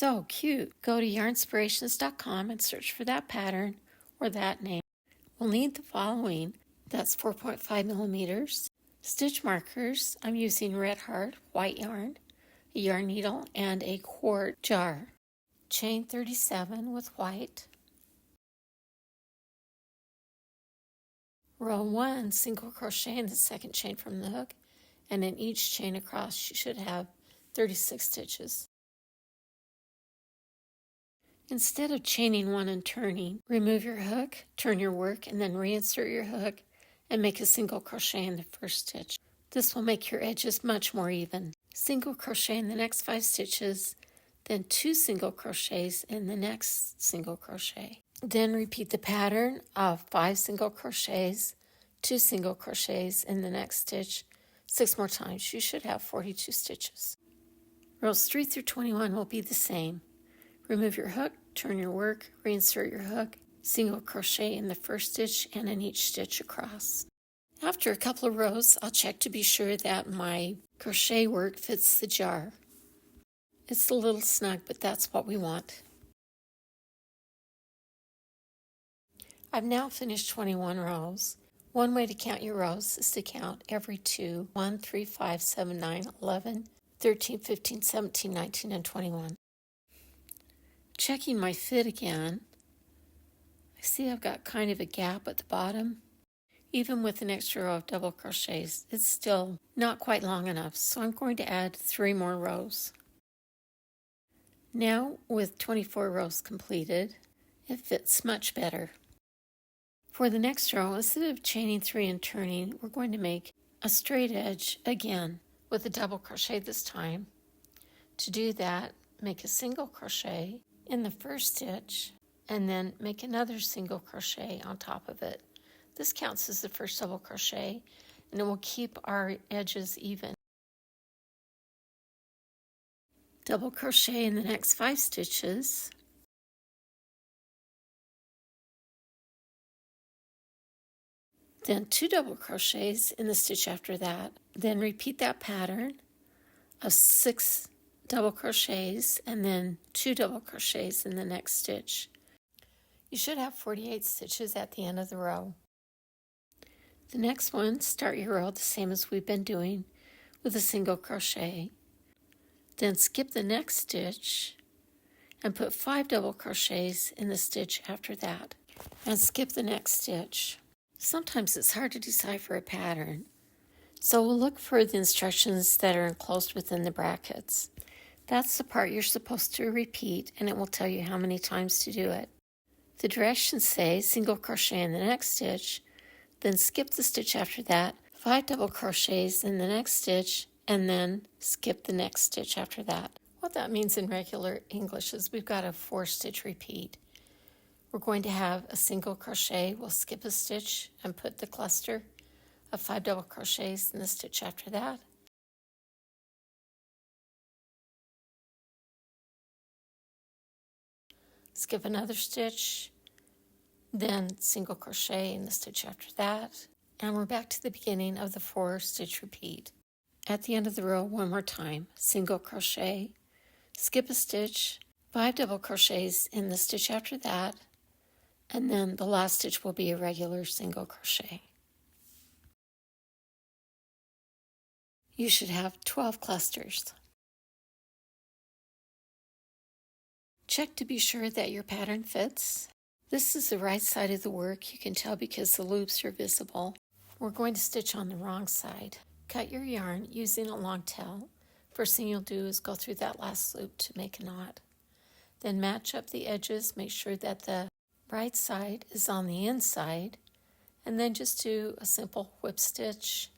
So cute. Go to yarnspirations.com and search for that pattern or that name. We'll need the following. That's 4.5 millimeters. Stitch markers. I'm using Red Heart white yarn, a yarn needle, and a quart jar. Chain 37 with white. Row 1, single crochet in the second chain from the hook, and in each chain across you should have 36 stitches. Instead of chaining one and turning, remove your hook, turn your work, and then reinsert your hook and make a single crochet in the first stitch. This will make your edges much more even. Single crochet in the next 5 stitches, then 2 single crochets in the next single crochet. Then repeat the pattern of 5 single crochets, 2 single crochets in the next stitch 6 more times. You should have 42 stitches. Rows 3 through 21 will be the same. Remove your hook, turn your work, reinsert your hook, single crochet in the first stitch and in each stitch across. After a couple of rows, I'll check to be sure that my crochet work fits the jar. It's a little snug, but that's what we want. I've now finished 21 rows. One way to count your rows is to count every 2. 1, 3, 5, 7, 9, 11, 13, 15, 17, 19, and 21. Checking my fit again. I see I've got kind of a gap at the bottom. Even with an extra row of double crochets, it's still not quite long enough, so I'm going to add 3 more rows. Now, with 24 rows completed, it fits much better. For the next row, instead of chaining 3 and turning, we're going to make a straight edge again with a double crochet this time. To do that, make a single crochet in the first stitch and then make another single crochet on top of it. This counts as the first double crochet and it will keep our edges even. Double crochet in the next 5 stitches. Then 2 double crochets in the stitch after that. Then repeat that pattern of 6 double crochets and then 2 double crochets in the next stitch. You should have 48 stitches at the end of the row. The next one, start your row the same as we've been doing with a single crochet. Then skip the next stitch and put 5 double crochets in the stitch after that. And skip the next stitch. Sometimes it's hard to decipher a pattern, so we'll look for the instructions that are enclosed within the brackets. That's the part you're supposed to repeat, and it will tell you how many times to do it. The directions say single crochet in the next stitch, then skip the stitch after that, 5 double crochets in the next stitch, and then skip the next stitch after that. What that means in regular English is we've got a 4-stitch repeat. We're going to have a single crochet, we'll skip a stitch and put the cluster of 5 double crochets in the stitch after that. Skip another stitch, then single crochet in the stitch after that, and we're back to the beginning of the 4-stitch repeat. At the end of the row, one more time, single crochet, skip a stitch, 5 double crochets in the stitch after that, and then the last stitch will be a regular single crochet. You should have 12 clusters. Check to be sure that your pattern fits. This is the right side of the work. You can tell because the loops are visible. We're going to stitch on the wrong side. Cut your yarn using a long tail. First thing you'll do is go through that last loop to make a knot. Then match up the edges, make sure that the right side is on the inside, and then just do a simple whip stitch,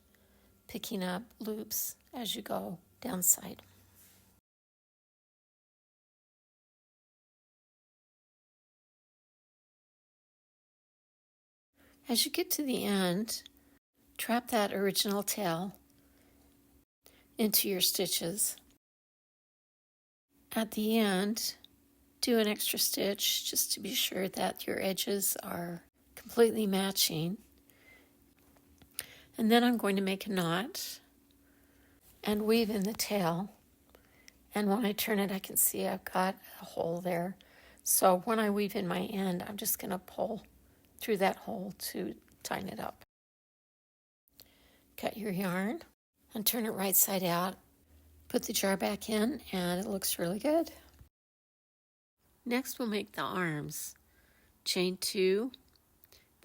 picking up loops as you go down side. As you get to the end, trap that original tail into your stitches. At the end, do an extra stitch just to be sure that your edges are completely matching. And then I'm going to make a knot and weave in the tail And when I turn it, I can see I've got a hole there. So when I weave in my end, I'm just going to pull through that hole to tighten it up. Cut your yarn and turn it right side out. Put the jar back in and it looks really good. Next we'll make the arms. Chain 2,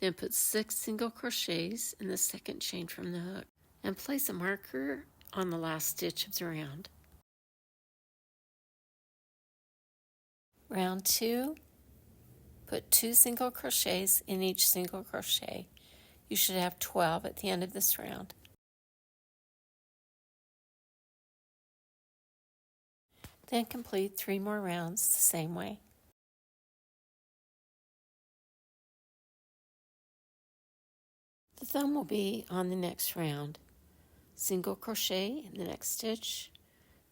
then put 6 single crochets in the second chain from the hook and place a marker on the last stitch of the round. Round 2, put 2 single crochets in each single crochet. You should have 12 at the end of this round. Then complete 3 more rounds the same way. The thumb will be on the next round. Single crochet in the next stitch,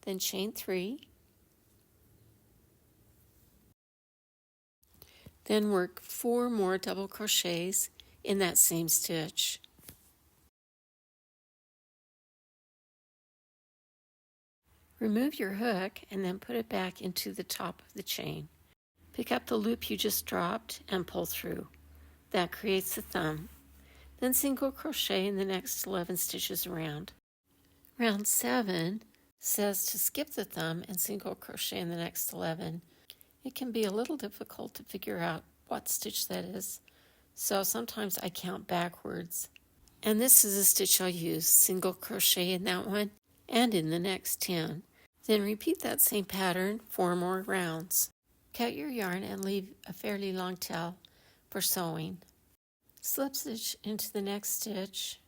then chain 3, then work 4 more double crochets in that same stitch. Remove your hook and then put it back into the top of the chain. Pick up the loop you just dropped and pull through. That creates the thumb. Then single crochet in the next 11 stitches around. Round 7 says to skip the thumb and single crochet in the next 11. It can be a little difficult to figure out what stitch that is, so sometimes I count backwards. And this is a stitch I'll use, single crochet in that one and in the next 10. Then repeat that same pattern 4 more rounds. Cut your yarn and leave a fairly long tail for sewing. Slip stitch into the next stitch,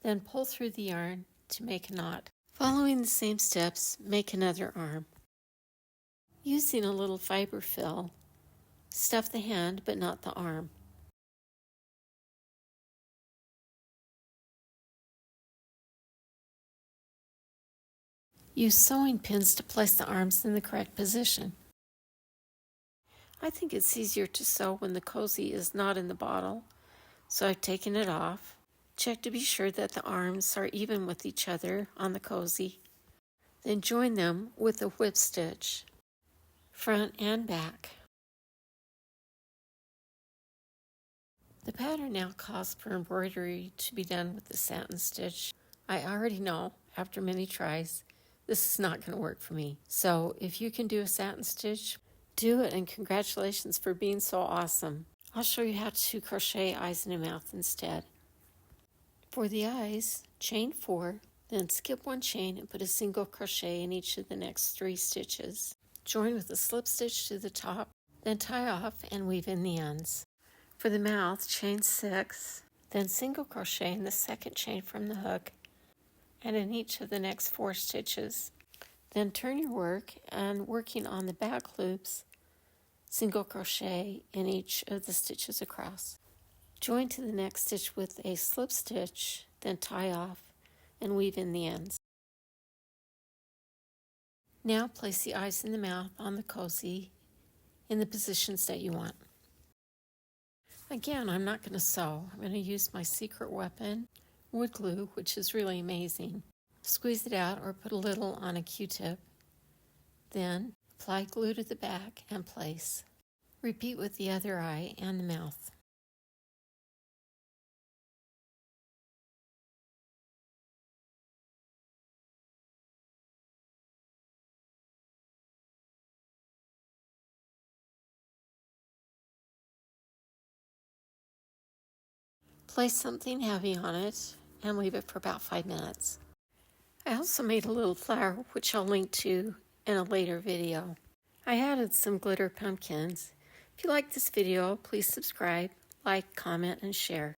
then pull through the yarn to make a knot. Following the same steps, make another arm. Using a little fiber fill, stuff the hand but not the arm. Use sewing pins to place the arms in the correct position. I think it's easier to sew when the cozy is not in the bottle, so I've taken it off. Check to be sure that the arms are even with each other on the cozy. Then join them with a whip stitch, front and back. The pattern now calls for embroidery to be done with the satin stitch. I already know, after many tries, this is not going to work for me. So if you can do a satin stitch, do it, and congratulations for being so awesome. I'll show you how to crochet eyes and a mouth instead. For the eyes, chain 4, then skip 1 chain and put a single crochet in each of the next 3 stitches. Join with a slip stitch to the top, then tie off and weave in the ends. For the mouth, chain 6, then single crochet in the second chain from the hook and in each of the next 4 stitches. Then turn your work and working on the back loops, single crochet in each of the stitches across. Join to the next stitch with a slip stitch, then tie off and weave in the ends. Now place the eyes and the mouth on the cozy in the positions that you want. Again, I'm not going to sew. I'm going to use my secret weapon, wood glue, which is really amazing. Squeeze it out or put a little on a Q-tip. Then apply glue to the back and place. Repeat with the other eye and the mouth. Place something heavy on it and leave it for about 5 minutes. I also made a little flower, which I'll link to in a later video. I added some glitter pumpkins. If you like this video, please subscribe, like, comment, and share.